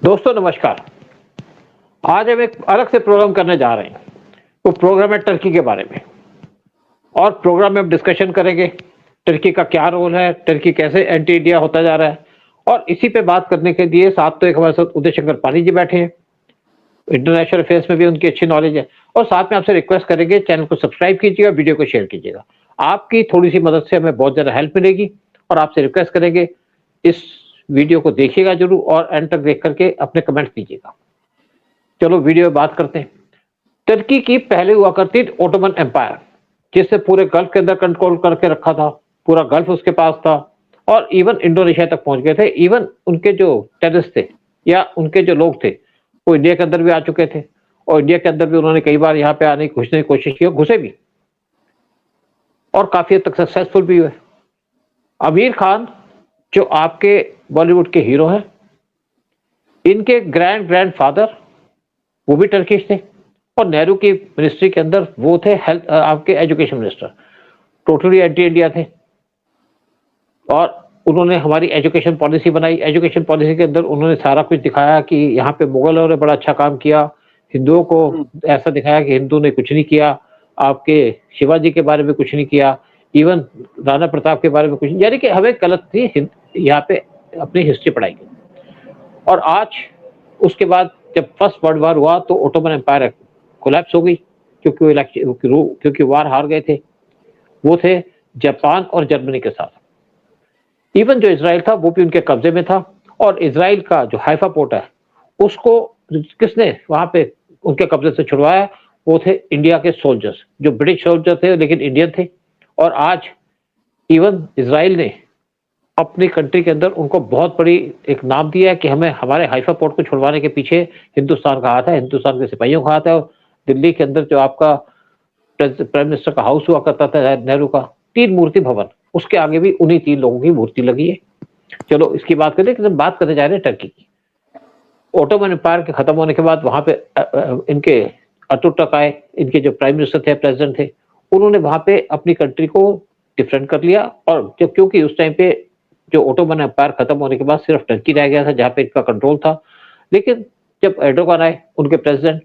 दोस्तों नमस्कार। आज हम एक अलग से प्रोग्राम करने जा रहे हैं। वो प्रोग्राम है टर्की के बारे में। और प्रोग्राम में हम डिस्कशन करेंगे टर्की का क्या रोल है, टर्की कैसे एंटी इंडिया होता जा रहा है। और इसी पे बात करने के लिए साथ तो एक हमारे साथ उदय शंकर पानी जी बैठे हैं। इंटरनेशनल अफेयर्स में भी उनकी अच्छी नॉलेज है। और साथ में आपसे रिक्वेस्ट करेंगे, चैनल को सब्सक्राइब कीजिएगा, वीडियो को शेयर कीजिएगा। आपकी थोड़ी सी मदद से हमें बहुत ज़्यादा हेल्प मिलेगी। और आपसे रिक्वेस्ट करेंगे, इस वीडियो को देखिएगा जरूर और एंड तक देख करके अपने कमेंट दीजिएगा। चलो वीडियो में बात करते हैं। टर्की की पहले हुआ करती ओटोमन एम्पायर, जिसने पूरे गल्फ के अंदर कंट्रोल करके रखा था। पूरा गल्फ उसके पास था और इवन इंडोनेशिया तक पहुंच गए थे। इवन उनके जो टेररिस्ट थे या उनके जो लोग थे वो इंडिया के अंदर भी आ चुके थे। और इंडिया के अंदर भी उन्होंने कई बार यहाँ पे आने की घुसने की कोशिश की, घुसे भी और काफी हद तक सक्सेसफुल भी हुए। आमिर खान जो आपके बॉलीवुड के हीरो हैं, इनके ग्रैंड फादर वो भी टर्किश थे। और नेहरू की मिनिस्ट्री के अंदर वो थे हेल्थ, आपके education minister. Totally anti India थे। और उन्होंने हमारी एजुकेशन पॉलिसी बनाई। एजुकेशन पॉलिसी के अंदर उन्होंने सारा कुछ दिखाया कि यहाँ पे मुगलों ने बड़ा अच्छा काम किया। हिंदुओं को ऐसा दिखाया कि हिंदू ने कुछ नहीं किया। आपके शिवाजी के बारे में कुछ नहीं किया। इवन राणा प्रताप के बारे में कुछ, यानी कि हमें गलत थी यहाँ पे अपनी हिस्ट्री पढ़ाई गई। और आज उसके बाद जब फर्स्ट वर्ल्ड वॉर हुआ तो ओटोमन एम्पायर कोलैप्स हो गई, क्योंकि वो क्योंकि वार हार गए थे। वो थे जापान और जर्मनी के साथ। इवन जो इजराइल था वो भी उनके कब्जे में था। और इजराइल का जो हाइफा पोर्ट है उसको किसने वहां पे उनके कब्जे से छुड़वाया? वो थे इंडिया के सोल्जर्स, जो ब्रिटिश सोल्जर थे लेकिन इंडियन थे। और आज इवन इजराइल ने अपनी कंट्री के अंदर उनको बहुत बड़ी एक नाम दिया है कि हमें हमारे हाइफा पोर्ट को छुड़वाने के पीछे हिंदुस्तान का हाथ है, हिंदुस्तान के सिपाहियों का हाथ है। और दिल्ली के अंदर जो आपका प्राइम मिनिस्टर का हाउस हुआ करता था नेहरू का, 3 मूर्ति भवन, उसके आगे भी उन्हीं 3 लोगों की मूर्ति लगी है। चलो इसकी बात करें कि हम बात करने जा रहे हैं टर्की की। ओटोमन एम्पायर के खत्म होने के बाद वहां पे इनके अतुर्क आए, इनके जो प्राइम मिनिस्टर थे, प्रेसिडेंट थे, उन्होंने वहां पे अपनी कंट्री को डिफरेंट कर लिया। और जब क्योंकि उस टाइम पे जो ओटोमन एम्पायर खत्म होने के बाद सिर्फ टर्की रह गया था जहां पे इनका कंट्रोल था। लेकिन जब एर्डोगन आए उनके प्रेसिडेंट,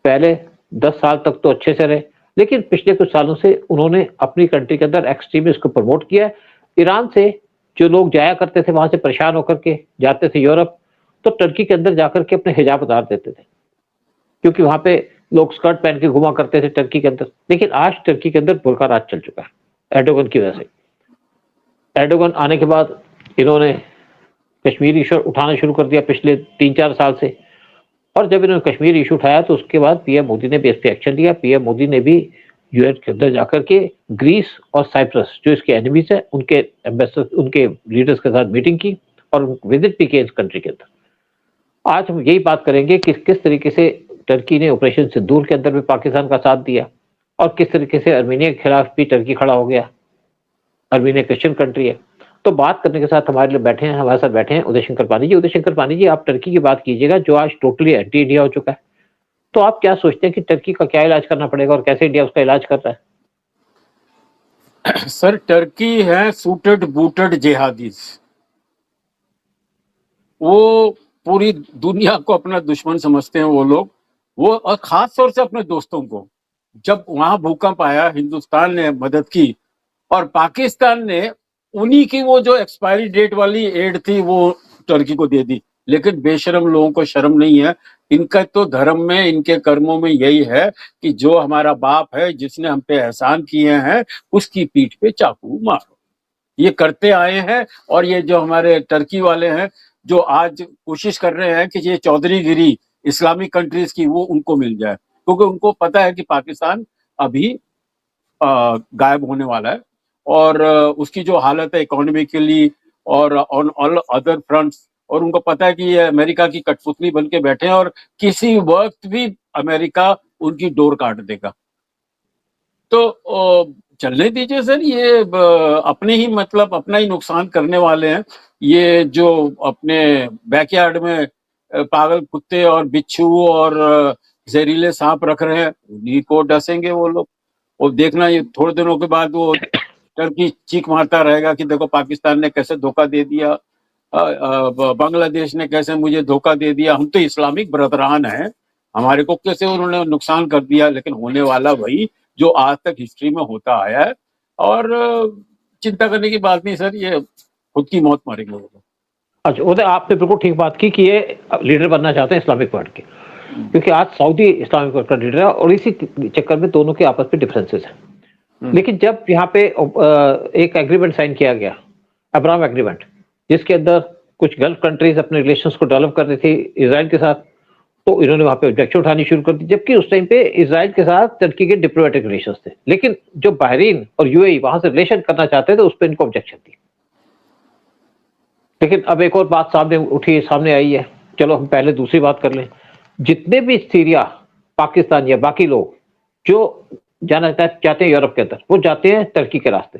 पहले 10 साल तक तो अच्छे से रहे, लेकिन पिछले कुछ सालों से उन्होंने अपनी कंट्री के अंदर एक्सट्रीमिस्ट को प्रमोट किया। ईरान से जो लोग जाया करते थे वहां से परेशान होकर के जाते थे यूरोप, तो टर्की के अंदर जाकर के अपने हिजाब उतार देते थे, क्योंकि वहां पे लोग स्कर्ट पहन के घुमा करते थे टर्की के अंदर। लेकिन आज टर्की के अंदर बुर्का राज चल चुका है एर्डोगन की वजह से। एर्डोगन आने के बाद इन्होंने कश्मीर इशू उठाना शुरू कर दिया पिछले 3-4 साल से। और जब इन्होंने कश्मीर इशू उठाया तो उसके बाद पीएम मोदी ने भी इस पे एक्शन लिया। पीएम मोदी ने भी यूएन के अंदर जाकर के ग्रीस और साइप्रस जो इसके एनिमीज है उनके एम्बेसडर, उनके लीडर्स के साथ मीटिंग की और विजिट भी किया इस कंट्री के अंदर। आज हम यही बात करेंगे कि किस तरीके से टर्की ने ऑपरेशन सिंदूर के अंदर भी पाकिस्तान का साथ दिया और किस तरीके से अर्मीनिया के खिलाफ भी टर्की खड़ा हो गया। अर्मीनिया क्रिश्चियन कंट्री है। तो बात करने के साथ हमारे लिए बैठे हैं, हमारे साथ बैठे हैं उदय शंकर पानी जी। उदय शंकर पानी जी, आप टर्की की बात कीजिएगा जो आज टोटली एंटी इंडिया हो चुका है। तो आप क्या सोचते हैं कि टर्की का क्या इलाज करना पड़ेगा और कैसे इंडिया उसका इलाज कर रहा है? सर, टर्की है सूटेड बूटेड जिहादीज। वो पूरी दुनिया को अपना दुश्मन समझते हैं वो लोग। वो और खास तौर से अपने दोस्तों को। जब वहां भूकंप आया हिंदुस्तान ने मदद की और पाकिस्तान ने उन्हीं की वो जो एक्सपायरी डेट वाली एड थी वो टर्की को दे दी। लेकिन बेशरम लोगों को शर्म नहीं है। इनका तो धर्म में, इनके कर्मों में यही है कि जो हमारा बाप है जिसने हम पे एहसान किए हैं उसकी पीठ पे चाकू मारो। ये करते आए हैं। और ये जो हमारे टर्की वाले हैं जो आज कोशिश कर रहे हैं कि ये चौधरीगिरी इस्लामिक कंट्रीज की वो उनको मिल जाए, क्योंकि उनको पता है कि पाकिस्तान अभी गायब होने वाला है। और उसकी जो हालत है इकोनॉमिकली और ऑन ऑल अदर फ्रंट्स, और उनको पता है कि ये अमेरिका की कठपुतली बन के बैठे हैं और किसी वक्त भी अमेरिका उनकी डोर काट देगा। तो चलने दीजिए सर, ये अपने ही मतलब अपना ही नुकसान करने वाले हैं। ये जो अपने बैकयार्ड में पागल कुत्ते और बिच्छू और जहरीले सांप रख रहे हैं, उन्हीं को डसेंगे वो लोग। और देखना ये थोड़े दिनों के बाद वो टर्की चीख मारता रहेगा कि देखो पाकिस्तान ने कैसे धोखा दे दिया। बांग्लादेश ने कैसे मुझे धोखा दे दिया, हम तो इस्लामिक ब्रदरान है, हमारे को कैसे उन्होंने नुकसान कर दिया, लेकिन होने वाला वही जो आज तक हिस्ट्री में होता आया है। और चिंता करने की बात नहीं सर, ये खुद की मौत मारेंगे वो लोग। अच्छा, वो तो आपने बिल्कुल ठीक बात की कि ये लीडर बनना चाहते हैं इस्लामिक वर्ल्ड के, क्योंकि आज सऊदी इस्लामिक वर्ल्ड का लीडर है और इसी चक्कर में दोनों के आपस में डिफरेंसेस हैं। लेकिन जब यहाँ पे एक एग्रीमेंट साइन किया गया, अब्राहम एग्रीमेंट, जिसके अंदर कुछ गल्फ कंट्रीज अपने रिलेशंस को डेवलप कर रही थी इजराइल के साथ, तो इन्होंने वहां पे ऑब्जेक्शन उठानी शुरू कर दी, जबकि उस टाइम पे इजराइल के साथ टर्की के डिप्लोमेटिक रिलेशंस थे। लेकिन जो बहरीन और यूएई वहां से रिलेशन करना चाहते थे, उस पर इनको ऑब्जेक्शन थी। लेकिन अब एक और बात सामने आई है, चलो हम पहले दूसरी बात कर लें। जितने भी सीरिया, पाकिस्तान या बाकी लोग जो जाना चाहते हैं यूरोप के अंदर, वो जाते हैं टर्की के रास्ते,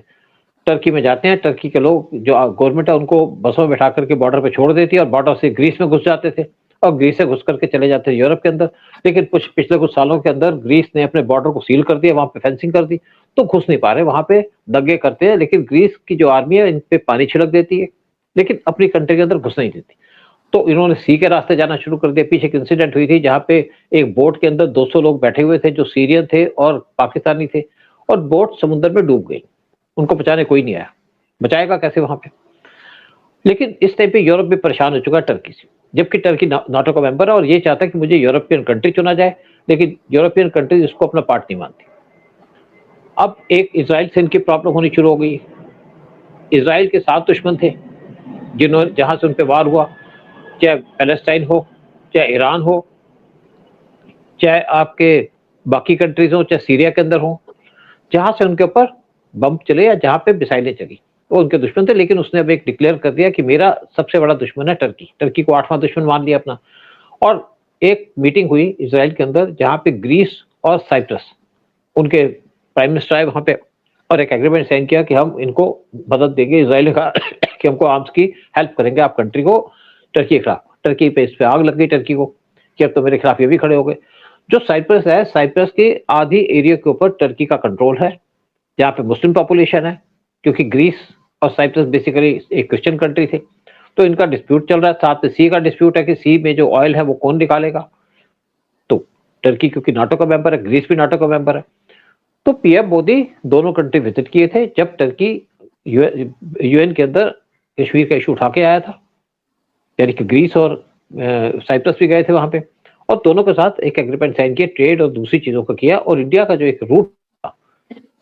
टर्की में जाते हैं। टर्की के लोग, जो गवर्नमेंट है, उनको बसों में बैठा करके बॉर्डर पे छोड़ देती है और बॉर्डर से ग्रीस में घुस जाते थे और ग्रीस से घुस करके चले जाते थे यूरोप के अंदर। लेकिन पिछले कुछ सालों के अंदर ग्रीस ने अपने बॉर्डर को सील कर दिया, वहां पे फेंसिंग कर दी, तो घुस नहीं पा रहे, वहां पे दंगे करते हैं। लेकिन ग्रीस की जो आर्मी है इन पे पानी छिड़क देती है, लेकिन अपनी कंट्री के अंदर घुस नहीं देती। तो इन्होंने सी के रास्ते जाना शुरू कर दिया। पीछे एक इंसिडेंट हुई थी जहां पे एक बोट के अंदर 200 लोग बैठे हुए थे जो सीरियन थे और पाकिस्तानी थे, और बोट समुद्र में डूब गई, उनको बचाने कोई नहीं आया। बचाएगा कैसे वहां पे? लेकिन इस टाइम पे यूरोप भी परेशान हो चुका है टर्की से, जबकि टर्की नाटो का मेंबर है और ये चाहता है कि मुझे यूरोपियन कंट्री चुना जाए, लेकिन यूरोपियन कंट्रीज इसको अपना पार्ट नहीं मानती। अब एक इजराइल से इनकी प्रॉब्लम होनी शुरू हो गई। इजराइल के 7 दुश्मन थे जिन्होंने, जहां से उन पे वार हुआ, चाहे पैलेस्टाइन हो, चाहे ईरान हो, चाहे आपके बाकी कंट्रीज हो, चाहे सीरिया के अंदर हो, जहां से उनके ऊपर बम चले या जहां पे मिसाइलें चली, वो उनके दुश्मन थे। लेकिन उसने अब एक डिक्लेयर कर दिया कि मेरा सबसे बड़ा दुश्मन है टर्की। टर्की को 8वां दुश्मन मान लिया अपना। और एक मीटिंग हुई इजराइल के अंदर जहां पे ग्रीस और साइप्रस, उनके प्राइम मिनिस्टर आए वहां पे और एक एग्रीमेंट साइन किया कि हम इनको मदद देंगे। इजराइल का कि हमको आर्म्स की हेल्प करेंगे आप कंट्री को टर्की के खिलाफ। टर्की पे इस पे आग लग गई टर्की को कि अब तो मेरे खिलाफ ये भी खड़े हो गए। जो साइप्रस है, साइप्रस के आधी एरिया के ऊपर टर्की का कंट्रोल है, जहाँ पे मुस्लिम पॉपुलेशन है, क्योंकि ग्रीस और साइप्रस बेसिकली एक क्रिश्चियन कंट्री थे। तो इनका डिस्प्यूट चल रहा है। साथ में सी का डिस्प्यूट है कि सी में जो ऑयल है वो कौन निकालेगा। तो टर्की क्योंकि नाटो का मेंबर है, ग्रीस भी नाटो का मेंबर है। तो पीएम मोदी दोनों कंट्री विजिट किए थे जब टर्की यूएन के अंदर कश्मीर का इशू उठा के आया था, यानी कि ग्रीस और साइप्रस भी गए थे वहां पे, और दोनों के साथ एक एग्रीमेंट साइन किया, ट्रेड और दूसरी चीजों का किया। और इंडिया का जो एक रूट था,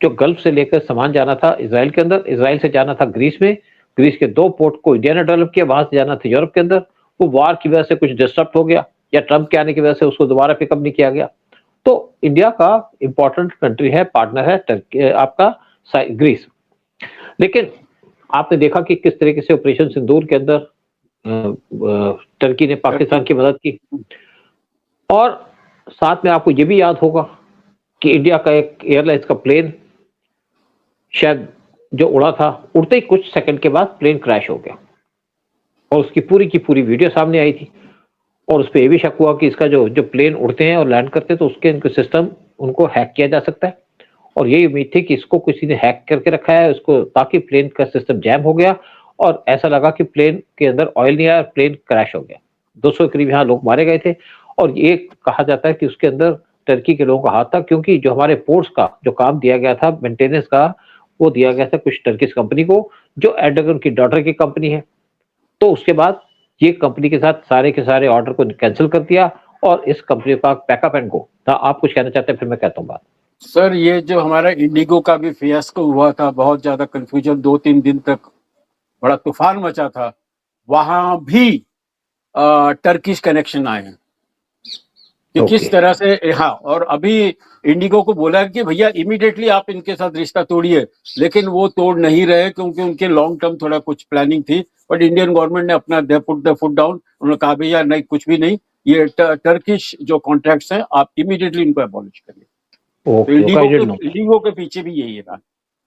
जो गल्फ से लेकर सामान जाना था इजराइल के अंदर, इजराइल से जाना था ग्रीस में, ग्रीस के 2 पोर्ट को इंडिया ने डेवलप किया, वहां से जाना था यूरोप के अंदर। वो वार की वजह से कुछ डिस्टर्ब हो गया या ट्रंप के आने की वजह से उसको दोबारा पिकअप नहीं किया गया। तो इंडिया का इंपॉर्टेंट कंट्री है, पार्टनर है टर्की, आपका ग्रीस। लेकिन आपने देखा कि किस तरीके से ऑपरेशन सिंदूर के अंदर टर्की ने पाकिस्तान की मदद की। और साथ में आपको ये भी याद होगा कि इंडिया का एक एयरलाइंस का प्लेन शायद जो उड़ा था, उड़ते ही कुछ सेकंड के बाद प्लेन क्रैश हो गया और उसकी पूरी की पूरी वीडियो सामने आई थी। और उस पर यह भी शक हुआ कि इसका जो प्लेन उड़ते हैं और लैंड करते हैं तो उसके इनके सिस्टम उनको हैक किया जा सकता है। और यही उम्मीद थी कि इसको किसी ने हैक करके रखा है उसको, ताकि प्लेन का सिस्टम जैम हो गया और ऐसा लगा कि प्लेन के अंदर ऑयल नहीं आया और प्लेन क्रैश हो गया। 200 करीब यहाँ लोग मारे गए थे। और ये कहा जाता है कि उसके अंदर टर्की के लोगों का हाथ था, क्योंकि जो हमारे पोर्ट्स का जो काम दिया गया था मेंटेनेंस का, वो दिया गया था कुछ टर्किश कंपनी को, जो एर्डोगन की डॉटर की कंपनी है। तो उसके बाद ये कंपनी के साथ सारे के सारे ऑर्डर को कैंसिल कर दिया और इस कंपनी का पैकअप एंड गो था। आप कुछ कहना चाहते हैं, फिर मैं कहता हूँ बात। सर, ये जो हमारा इंडिगो का भी फियास्को हुआ था, बहुत ज्यादा कंफ्यूजन, 2-3 दिन तक बड़ा तूफान मचा था, वहां भी टर्किश कनेक्शन आए हैं कि किस तरह से। हाँ, और अभी इंडिगो को बोला है कि भैया इमीडिएटली आप इनके साथ रिश्ता तोड़िए, लेकिन वो तोड़ नहीं रहे क्योंकि उनके लॉन्ग टर्म थोड़ा कुछ प्लानिंग थी। बट इंडियन गवर्नमेंट ने अपना पुट द फुट डाउन, उन्होंने कहा भैया नहीं, कुछ भी नहीं, ये टर्किश जो कॉन्ट्रैक्ट्स हैं आप इमीडिएटली इनको अबॉलिश करिए। तो इंडिगो के पीछे भी यही है। हाँ।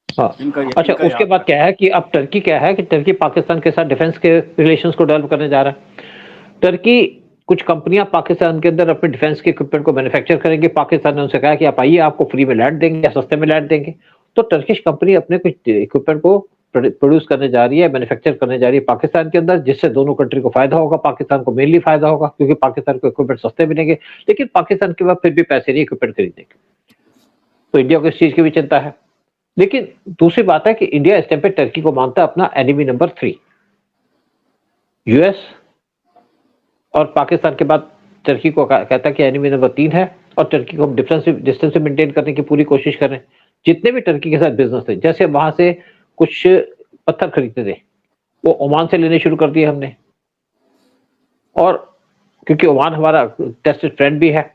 अच्छा, उसके बाद क्या है कि अब टर्की क्या है कि टर्की पाकिस्तान के साथ डिफेंस के रिलेशंस को डेवलप करने जा रहा है। टर्की कुछ कंपनियां पाकिस्तान के अंदर अपने डिफेंस के इक्विपमेंट को मैन्युफैक्चर करेंगे। पाकिस्तान ने उनसे कहा कि आप आइए, आपको फ्री में लैंड देंगे या सस्ते में लैंड देंगे। तो टर्किश कंपनी अपने कुछ इक्विपमेंट को प्रोड्यूस करने जा रही है, मैन्युफैक्चर करने जा रही है पाकिस्तान के अंदर, जिससे दोनों कंट्री को फायदा होगा। पाकिस्तान को मेनली फायदा होगा क्योंकि पाकिस्तान को इक्विपमेंट सस्ते मिलेंगे, लेकिन पाकिस्तान के पास फिर भी पैसे नहीं इक्विपमेंट खरीदने के। तो इंडिया को इस चीज की भी चिंता है। लेकिन दूसरी बात है कि इंडिया इस टाइम पे टर्की को मानता है अपना एनिमी नंबर 3। यूएस और पाकिस्तान के बाद टर्की को कहता है कि एनिमी नंबर 3 है, और टर्की को हम डिस्टेंस मेंटेन करने की पूरी कोशिश कर रहे हैं। जितने भी टर्की के साथ बिजनेस थे, जैसे वहां से कुछ पत्थर खरीदते थे, वो ओमान से लेने शुरू कर दिए हमने, और क्योंकि ओमान हमारा टेस्टेड फ्रेंड भी है।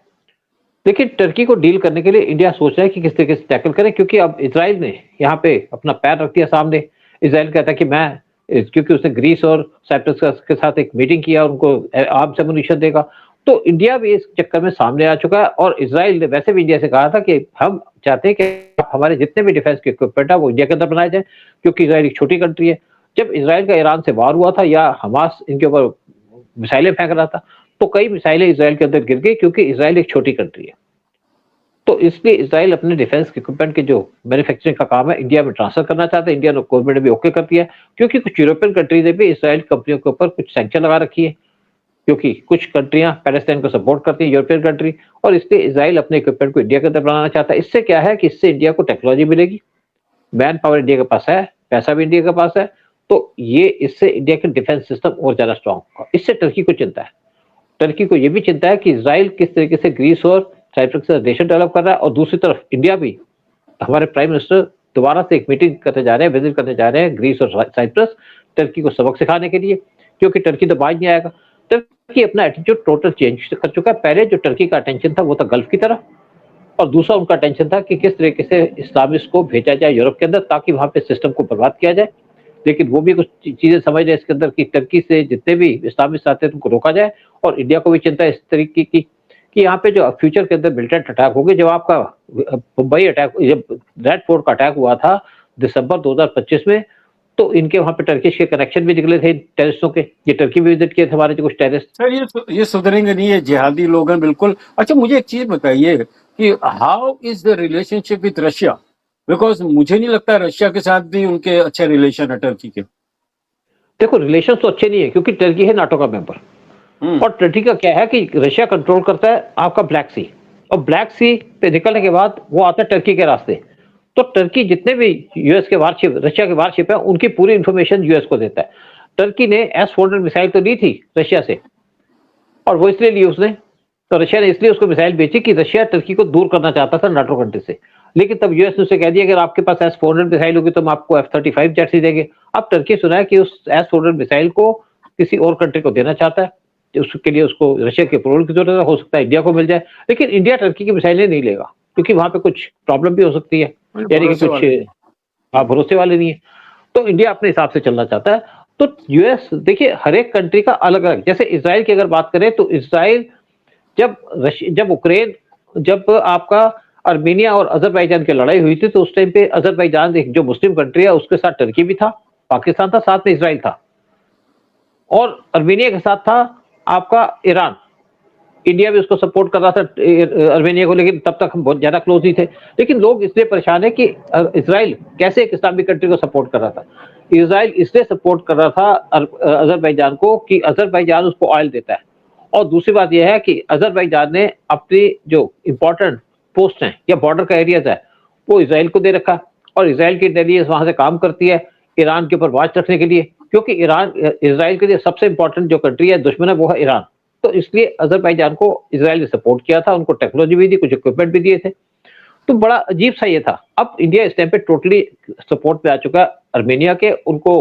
लेकिन टर्की को डील करने के लिए इंडिया सोच रहा है कि किस तरीके से टैकल करें, क्योंकि अब इजराइल ने यहाँ पे अपना पैर रख दिया सामने। इजराइल कहता है कि मैं, क्योंकि उसने ग्रीस और साइप्रस के साथ एक मीटिंग किया, उनको आर्म्स एमुनिशन देगा, तो इंडिया भी इस चक्कर में सामने आ चुका है। और इजराइल ने वैसे भी इंडिया से कहा था कि हम चाहते हैं कि हमारे जितने भी डिफेंस के इक्विपमेंट है वो इंडिया के अंदर बनाए जाए, क्योंकि इजराइल एक छोटी कंट्री है। जब इजराइल का ईरान से वार हुआ था या हमास इनके ऊपर मिसाइलें फेंक रहा था, तो कई मिसाइलें इजराइल के अंदर गिर गई, क्योंकि इजराइल एक छोटी कंट्री है। तो इसलिए इजराइल अपने डिफेंस इक्विपमेंट के जो मैन्युफैक्चरिंग का काम है इंडिया में ट्रांसफर करना चाहता है। इंडिया गवर्नमेंट ने भी ओके कर दिया, क्योंकि कुछ यूरोपियन कंट्रीज ने भी इजराइल कंपनियों के ऊपर कुछ सैंक्शन लगा रखी है, क्योंकि कुछ कंट्रियां पैलेस्टाइन को सपोर्ट करती है, यूरोपियन कंट्री, और इसलिए इजराइल अपने इक्विपमेंट को इंडिया के अंदर बनाना चाहता है। इससे क्या है कि इससे इंडिया को टेक्नोलॉजी मिलेगी, मैन पावर इंडिया के पास है, पैसा भी इंडिया के पास है, तो ये इससे इंडिया के डिफेंस सिस्टम और ज्यादा स्ट्रॉन्ग होगा। इससे टर्की को चिंता है। टर्की को यह भी चिंता है कि इजराइल किस तरीके से ग्रीस और साइप्रस से रिलेशन डेवलप कर रहा है, और दूसरी तरफ इंडिया भी, हमारे प्राइम मिनिस्टर दोबारा से एक मीटिंग करने जा रहे हैं, विजिट करने जा रहे हैं ग्रीस और साइप्रस, टर्की को सबक सिखाने के लिए, क्योंकि टर्की तो बाज नहीं आएगा। टर्की अपना एटीट्यूड टोटल चेंज कर चुका है। पहले जो टर्की का अटेंशन था वो था गल्फ की तरफ, और दूसरा उनका अटेंशन था कि किस तरीके से इस्लामिस्ट को भेजा जाए यूरोप के अंदर, ताकि वहां पे सिस्टम को बर्बाद किया जाए। लेकिन वो भी कुछ चीजें समझ रहे इसके अंदर कि टर्की से जितने भी इस्लामिस्ट आते हैं उनको रोका जाए। और इंडिया को भी चिंता है इस तरीके की कि यहाँ पे जो फ्यूचर के अंदर मिलिटेंट अटैक होंगे। जब आपका मुंबई अटैक, जब रेड फोर्ट का अटैक हुआ था दिसंबर 2025 में, तो इनके वहां पे टर्किश के कनेक्शन भी निकले थे टेररिस्टों के। ये टर्की भी विजिट किए थे हमारे जो कुछ टेररिस्ट। सर ये सुधरेंगे नहीं, ये जिहादी लोग हैं बिल्कुल। अच्छा, मुझे एक चीज बताइए कि how is the relationship with Russia, because मुझे नहीं लगता रशिया के साथ भी उनके अच्छे रिलेशन है टर्की के। देखो, रिलेशन तो अच्छे नहीं है, क्योंकि टर्की है नाटो का मेंबर, और टर्की का क्या है कि रशिया कंट्रोल करता है आपका ब्लैक सी, और ब्लैक सी पे निकलने के बाद वो आता है टर्की के रास्ते। तो टर्की जितने भी यूएस के वारशिप, रशिया के वारशिप है, उनकी पूरी इंफॉर्मेशन यूएस को देता है। टर्की ने S-400 मिसाइल तो ली थी रशिया से, और वो इसलिए ली उसने, तो रशिया ने इसलिए उसको मिसाइल बेची कि रशिया टर्की को दूर करना चाहता था नाटो कंट्री से। लेकिन तब यूएस ने उसे कह दिया अगर आपके पास S-400 मिसाइल होगी तो हम आपको F-35 जेट्स ही देंगे। अब टर्की सुना है कि उस S-400 मिसाइल को किसी और कंट्री को देना चाहता है, उसके लिए उसको रशिया के अप्रूवल की जरूरत है। हो सकता है इंडिया को मिल जाए, लेकिन इंडिया टर्की की मिसाइलें नहीं लेगा, क्योंकि वहां पे कुछ प्रॉब्लम भी हो सकती है, यानी कि कुछ भरोसे वाले नहीं है। तो इंडिया अपने हिसाब से चलना चाहता है। तो यूएस, देखिए हर एक कंट्री का अलग अलग, जैसे इजराइल की अगर बात करें तो इजराइल जब यूक्रेन, जब आपका अर्मेनिया और अजरबैजान की लड़ाई हुई थी, तो उस टाइम पे अजरबैजान एक जो मुस्लिम कंट्री है उसके साथ टर्की भी था, पाकिस्तान था, साथ में इजराइल था, और अर्मेनिया के साथ था आपका ईरान। इंडिया भी उसको सपोर्ट कर रहा था अर्मेनिया को, लेकिन तब तक हम बहुत ज्यादा क्लोज नहीं थे। लेकिन लोग इसलिए परेशान है कि इजराइल कैसे एक इस्लामिक कंट्री को सपोर्ट कर रहा था। इजराइल इसलिए सपोर्ट कर रहा था अजरबैजान को कि अजरबैजान उसको ऑयल देता है, और दूसरी बात यह है कि अजरबैजान ने अपनी जो इंपॉर्टेंट पोस्ट है या बॉर्डर का एरियाज है वो इजराइल को दे रखा, और इजराइल की इंटेलिजेंस वहां से काम करती है ईरान के ऊपर वॉच रखने के लिए, क्योंकि इजराइल के लिए सबसे इंपॉर्टेंट जो कंट्री है, दुश्मन है, वो है ईरान। तो इसलिए अजरबैजान को इजराइल ने सपोर्ट किया था, उनको टेक्नोलॉजी भी दी, कुछ इक्विपमेंट भी दिए थे। तो बड़ा अजीब सा ये था। अब इंडिया इस टाइम पे टोटली सपोर्ट पे आ चुका है अर्मेनिया के। उनको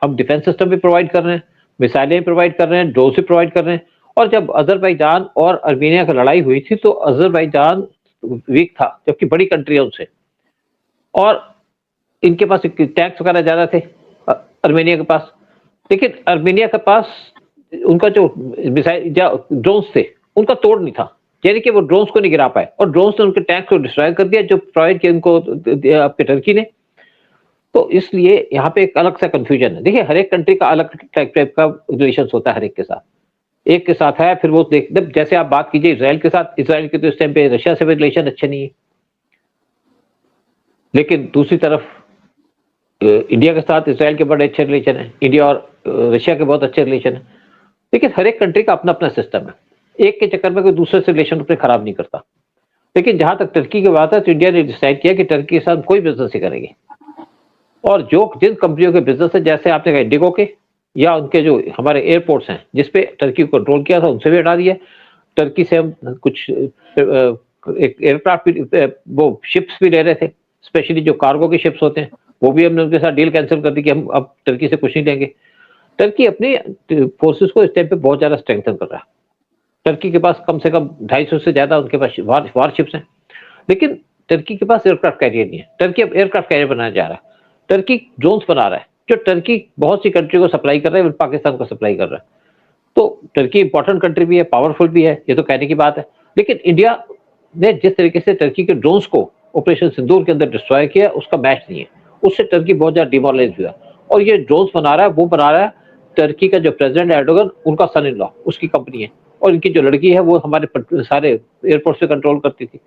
हम डिफेंस सिस्टम भी प्रोवाइड कर रहे हैं, मिसाइलें प्रोवाइड कर रहे हैं, ड्रोन भी प्रोवाइड कर रहे हैं। और जब अजरबैजान और अर्मेनिया की लड़ाई हुई थी तो अजरबैजान वीक था, जबकि बड़ी कंट्री है उनसे, और इनके पास टैंक्स वगैरह ज्यादा थे अर्मेनिया के पास। लेकिन अर्मेनिया के पास उनका जो मिसाइल ड्रोन्स थे उनका तोड़ नहीं था, यानी कि वो ड्रोन्स को नहीं गिरा पाए, और ड्रोन्स ने उनके टैंक को डिस्ट्रॉय कर दिया जो प्रोवाइड किया उनको आपके टर्की ने। तो इसलिए यहाँ पे एक अलग सा कंफ्यूजन है। देखिए हर एक कंट्री का अलग टाइप का रिलेशन होता है हर एक के साथ। एक के साथ है, फिर वो देख, जैसे आप बात कीजिए इसराइल के साथ, इसराइल के तो इस टाइम पे रशिया से भी रिलेशन अच्छे नहीं है, लेकिन दूसरी तरफ इंडिया के साथ इसराइल के बड़े अच्छे रिलेशन है, इंडिया और रशिया के बहुत अच्छे रिलेशन है। लेकिन हर एक कंट्री का अपना अपना सिस्टम है, एक के चक्कर में कोई दूसरे से रिलेशन अपने खराब नहीं करता। लेकिन जहां तक टर्की की बात है तो इंडिया ने डिसाइड किया कि टर्की के साथ कोई बिजनेस नहीं करेंगे, और जो जिन कंपनियों के बिजनेस है, जैसे आपने कहा इंडिगो के या उनके जो हमारे एयरपोर्ट्स हैं जिसपे टर्की को कंट्रोल किया था, उनसे भी हटा दिया। टर्की से हम कुछ एक एयरक्राफ्ट भी, वो शिप्स भी ले रहे थे, स्पेशली जो कार्गो के शिप्स होते हैं, वो भी हमने उनके साथ डील कैंसिल कर दी कि हम अब टर्की से कुछ नहीं लेंगे। टर्की अपनी फोर्सेस को इस टाइम पे बहुत ज्यादा स्ट्रेंथन कर रहा है। टर्की के पास कम से कम 250 से ज्यादा उनके पास वारशिप्स हैं, लेकिन टर्की के पास एयरक्राफ्ट कैरियर नहीं है। टर्की अब एयरक्राफ्ट कैरियर बनाने जा रहा है, टर्की ड्रोन्स बना रहा है, जो टर्की बहुत सी कंट्री को सप्लाई कर रहा है, पाकिस्तान को सप्लाई कर रहा है। तो टर्की इंपॉर्टेंट कंट्री भी है, पावरफुल भी है, ये तो कहने की बात है। लेकिन इंडिया ने जिस तरीके से टर्की के ड्रोन्स को ऑपरेशन सिंदूर के अंदर डिस्ट्रॉय किया, उसका मैच नहीं है। उससे टर्की बहुत ज्यादा डिमोरलाइज हुआ, और ये ड्रोन्स बना रहा है, वो बना रहा है टर्की का जो प्रेसिडेंट एर्डोगन, उनका सन इन लॉ, उसकी कंपनी है, और इनकी जो लड़की है वो हमारे सारे एयरपोर्ट से कंट्रोल करती थी।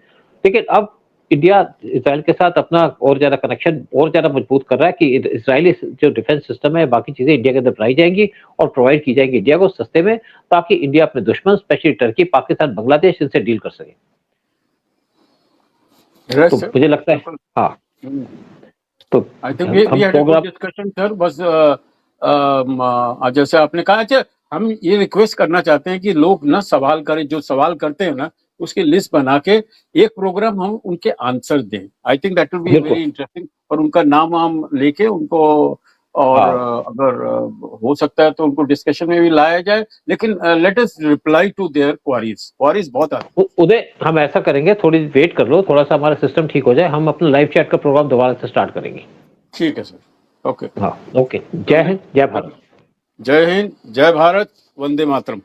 लेकिन अब इंडिया इसराइल के साथ अपना और ज्यादा कनेक्शन और ज्यादा मजबूत कर रहा है कि इसराइली जो डिफेंस सिस्टम है, बाकी चीजें इंडिया के अंदर बनाई जाएंगी और प्रोवाइड की जाएंगी इंडिया को सस्ते में, ताकि इंडिया अपने दुश्मन स्पेशली टर्की, पाकिस्तान, बांग्लादेश, इनसे डील कर सके। तो मुझे लगता है हाँ, तो I think we had a good discussion sir. बस जैसे आपने कहा, अच्छा हम ये रिक्वेस्ट करना चाहते हैं कि लोग ना सवाल करें, जो सवाल करते हैं ना उसकी लिस्ट बना के एक प्रोग्राम हम उनके आंसर दें। I think that will be very interesting, और उनका नाम हम लेके उनको, और अगर हो सकता है तो उनको डिस्कशन में भी लाया जाए। लेकिन let us reply to their queries बहुत आती है। उदय, हम ऐसा करेंगे, थोड़ी वेट कर लो, थोड़ा सा हमारा सिस्टम ठीक हो जाए, हम अपना लाइव चैट का प्रोग्राम दोबारा से स्टार्ट करेंगे। ठीक है सर, ओके। हाँ, ओके। जय हिंद, जय भारत। जय हिंद, जय भारत, वंदे मातरम।